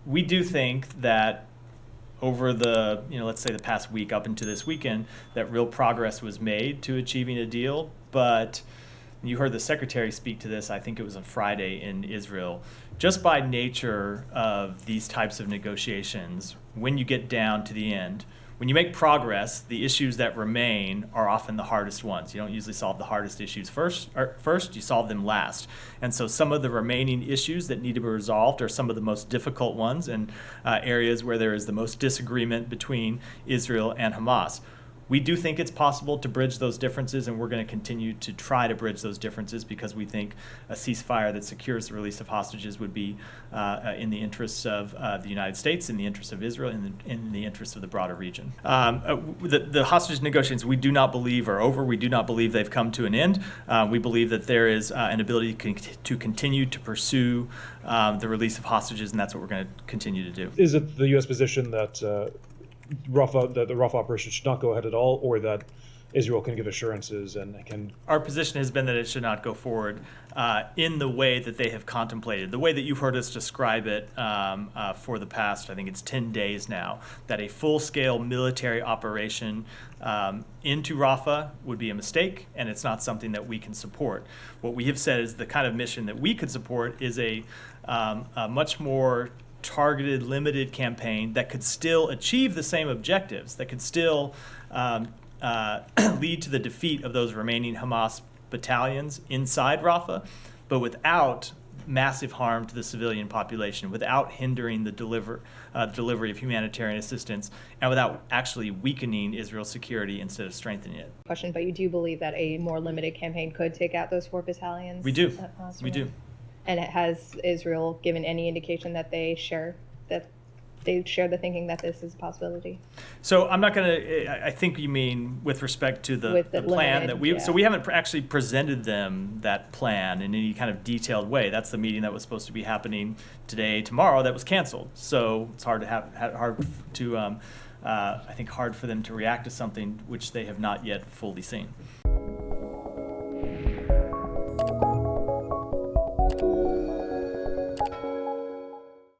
we do think that over the, let's say the past week up into this weekend, that real progress was made to achieving a deal. But you heard the secretary speak to this, I think it was on Friday in Israel. Just by nature of these types of negotiations, when you get down to the end, when you make progress, the issues that remain are often the hardest ones. You don't usually solve the hardest issues first, you solve them last. And so some of the remaining issues that need to be resolved are some of the most difficult ones and areas where there is the most disagreement between Israel and Hamas. We do think it's possible to bridge those differences, and we're going to continue to try to bridge those differences because we think a ceasefire that secures the release of hostages would be in the interests of the United States, in the interests of Israel, in the interests of the broader region. The hostage negotiations we do not believe are over. We do not believe they've come to an end. We believe that there is an ability to continue to pursue the release of hostages, and that's what we're going to continue to do. Is it the U.S. position that the Rafah operation should not go ahead at all, or that Israel can give assurances and can... Our position has been that it should not go forward in the way that they have contemplated, the way that you've heard us describe it for the past, I think it's 10 days now, that a full-scale military operation into Rafah would be a mistake, and it's not something that we can support. What we have said is the kind of mission that we could support is a much more targeted, limited campaign that could still achieve the same objectives, that could still lead to the defeat of those remaining Hamas battalions inside Rafah, but without massive harm to the civilian population, without hindering the delivery of humanitarian assistance, and without actually weakening Israel's security instead of strengthening it. Question, but you do believe that a more limited campaign could take out those 4 battalions? We do. We do. And has Israel given any indication that they share the thinking that this is a possibility? So I'm not going to. I think you mean with respect to the plan that we. Yeah. So we haven't actually presented them that plan in any kind of detailed way. That's the meeting that was supposed to be happening today, tomorrow. That was canceled. So it's hard for them to react to something which they have not yet fully seen.